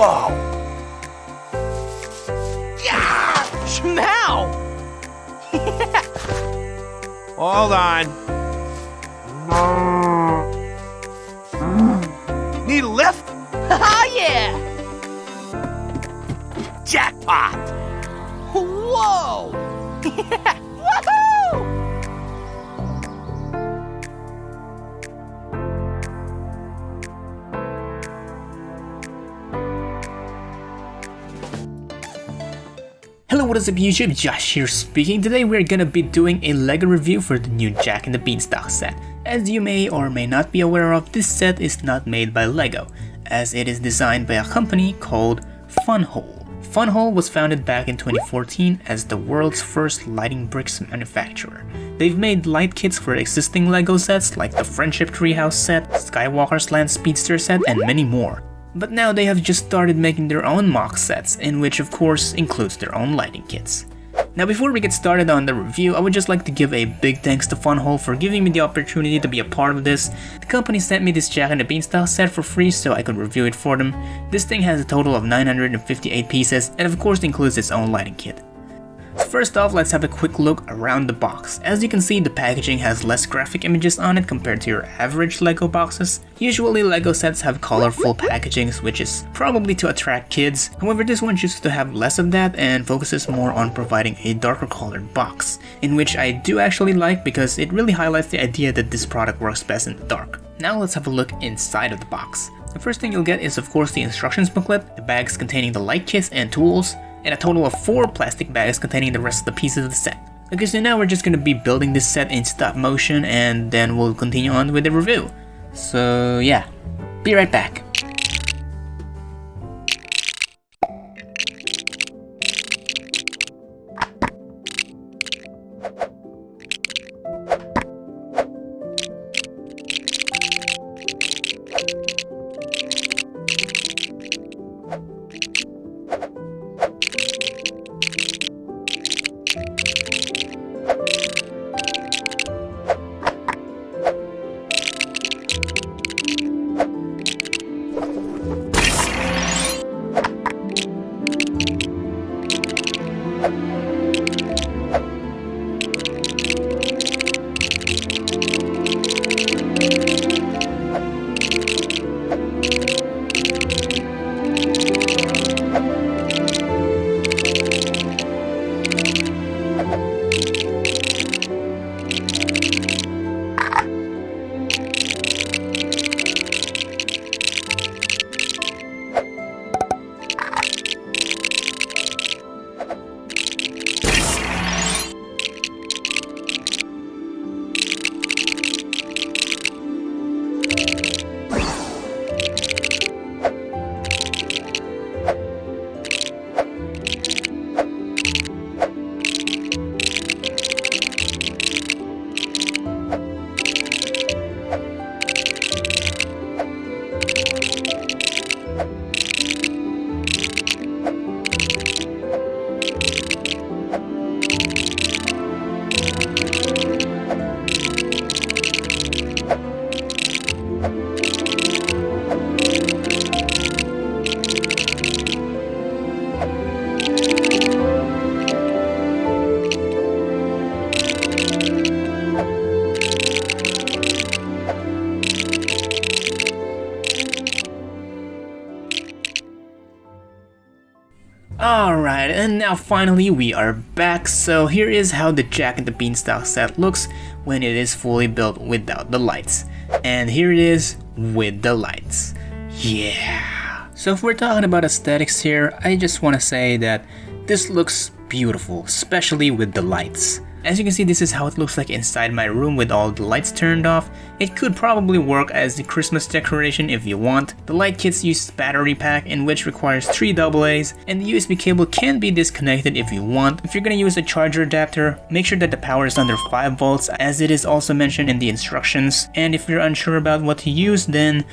Whoa! Yeah! Schmow! Hold on. Need a lift? Haha, yeah! Jackpot! Whoa! Woohoo! Hello, what is up YouTube? Josh here speaking. Today we're gonna be doing a LEGO review for the new Jack and the Beanstalk set. As you may or may not be aware of, this set is not made by LEGO, as it is designed by a company called Funwhole. Funwhole was founded back in 2014 as the world's first lighting bricks manufacturer. They've made light kits for existing LEGO sets like the Friendship Treehouse set, Skywalker's Land Speedster set, and many more. But now they have just started making their own mock sets, in which of course includes their own lighting kits. Now before we get started on the review, I would just like to give a big thanks to Funwhole for giving me the opportunity to be a part of this. The company sent me this Jack and the Beanstalk set for free so I could review it for them. This thing has a total of 958 pieces and of course includes its own lighting kit. So first off, let's have a quick look around the box. As you can see, the packaging has less graphic images on it compared to your average LEGO boxes. Usually LEGO sets have colorful packagings, which is probably to attract kids. However, this one chooses to have less of that and focuses more on providing a darker colored box, in which I do actually like because it really highlights the idea that this product works best in the dark. Now let's have a look inside of the box. The first thing you'll get is of course the instructions booklet, the bags containing the light kits and tools, and a total of 4 plastic bags containing the rest of the pieces of the set. Okay, so now we're just gonna be building this set in stop motion and then we'll continue on with the review. So yeah, be right back. Alright, and now finally we are back. So here is how the Jack and the Beanstalk set looks when it is fully built without the lights. And here it is with the lights. Yeah! So if we're talking about aesthetics here, I just want to say that this looks beautiful, especially with the lights. As you can see, this is how it looks like inside my room with all the lights turned off. It could probably work as the Christmas decoration if you want. The light kits use battery pack, in which requires 3 AA's, and the USB cable can be disconnected if you want. If you're gonna use a charger adapter, make sure that the power is under 5 volts, as it is also mentioned in the instructions. And if you're unsure about what to use, then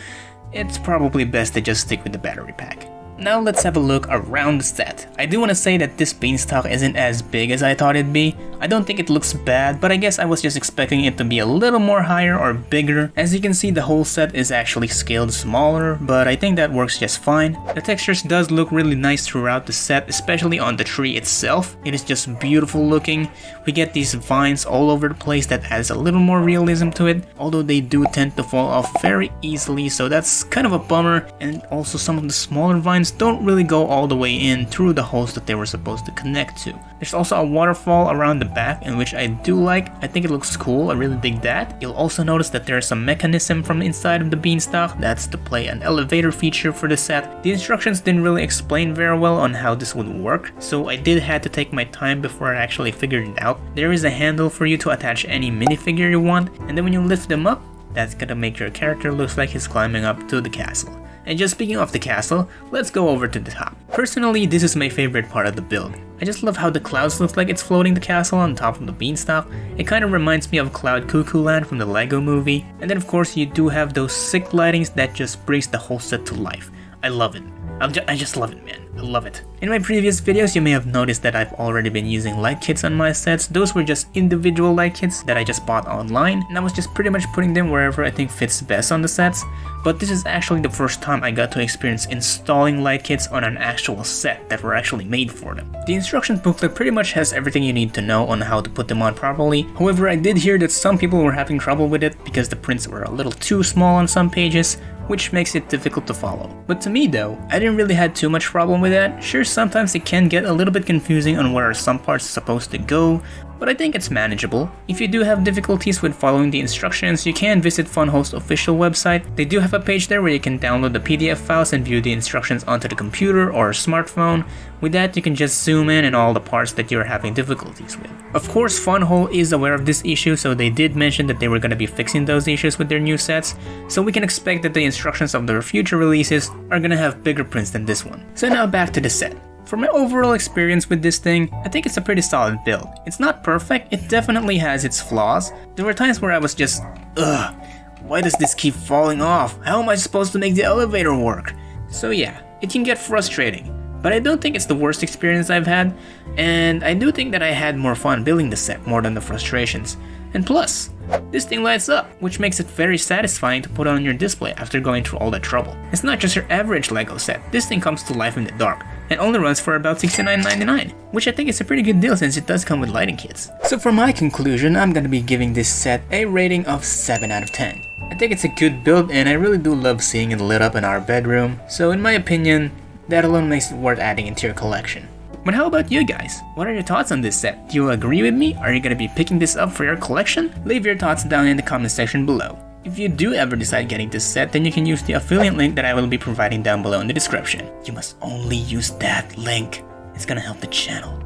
it's probably best to just stick with the battery pack. Now let's have a look around the set. I do want to say that this Beanstalk isn't as big as I thought it'd be. I don't think it looks bad, but I guess I was just expecting it to be a little more higher or bigger. As you can see, the whole set is actually scaled smaller, but I think that works just fine. The textures does look really nice throughout the set, especially on the tree itself. It is just beautiful looking. We get these vines all over the place that adds a little more realism to it, although they do tend to fall off very easily, so that's kind of a bummer. And also some of the smaller vines don't really go all the way in through the holes that they were supposed to connect to. There's also a waterfall around the back, in which I do like. I think it looks cool, I really dig that. You'll also notice that there's a mechanism from the inside of the Beanstalk. That's to play an elevator feature for the set. The instructions didn't really explain very well on how this would work, so I did have to take my time before I actually figured it out. There is a handle for you to attach any minifigure you want, and then when you lift them up, that's gonna make your character look like he's climbing up to the castle. And just speaking of the castle, let's go over to the top. Personally, this is my favorite part of the build. I just love how the clouds look like it's floating the castle on top of the Beanstalk. It kind of reminds me of Cloud Cuckoo Land from the Lego movie. And then of course you do have those sick lightings that just brings the whole set to life. I love it. I just love it, man. I love it. In my previous videos, you may have noticed that I've already been using light kits on my sets. Those were just individual light kits that I just bought online, and I was just pretty much putting them wherever I think fits best on the sets. But this is actually the first time I got to experience installing light kits on an actual set that were actually made for them. The instructions booklet pretty much has everything you need to know on how to put them on properly. However, I did hear that some people were having trouble with it because the prints were a little too small on some pages, which makes it difficult to follow. But to me though, I didn't really have too much problem with that. Sure, sometimes it can get a little bit confusing on where some parts are supposed to go, but I think it's manageable. If you do have difficulties with following the instructions, you can visit Funwhole's official website. They do have a page there where you can download the PDF files and view the instructions onto the computer or smartphone. With that, you can just zoom in on all the parts that you're having difficulties with. Of course, Funwhole is aware of this issue, so they did mention that they were going to be fixing those issues with their new sets, so we can expect that the instructions of their future releases are going to have bigger prints than this one. So now back to the set. For my overall experience with this thing, I think it's a pretty solid build. It's not perfect, it definitely has its flaws. There were times where I was just, ugh, why does this keep falling off? How am I supposed to make the elevator work? So yeah, it can get frustrating. But I don't think it's the worst experience I've had, and I do think that I had more fun building the set more than the frustrations. And plus, this thing lights up, which makes it very satisfying to put on your display after going through all that trouble. It's not just your average LEGO set, this thing comes to life in the dark, and only runs for about $69.99, which I think is a pretty good deal since it does come with lighting kits. So for my conclusion, I'm gonna be giving this set a rating of 7 out of 10. I think it's a good build, and I really do love seeing it lit up in our bedroom, so in my opinion, that alone makes it worth adding into your collection. But how about you guys? What are your thoughts on this set? Do you agree with me? Are you gonna be picking this up for your collection? Leave your thoughts down in the comment section below. If you do ever decide getting this set, then you can use the affiliate link that I will be providing down below in the description. You must only use that link. It's gonna help the channel.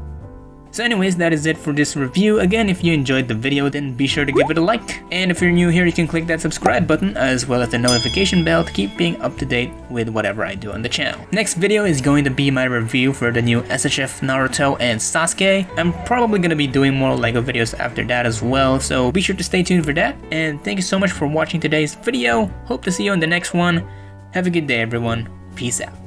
So anyways, that is it for this review. Again, if you enjoyed the video, then be sure to give it a like. And if you're new here, you can click that subscribe button as well as the notification bell to keep being up to date with whatever I do on the channel. Next video is going to be my review for the new SHF Naruto and Sasuke. I'm probably going to be doing more LEGO videos after that as well, so be sure to stay tuned for that. And thank you so much for watching today's video. Hope to see you on the next one. Have a good day everyone. Peace out.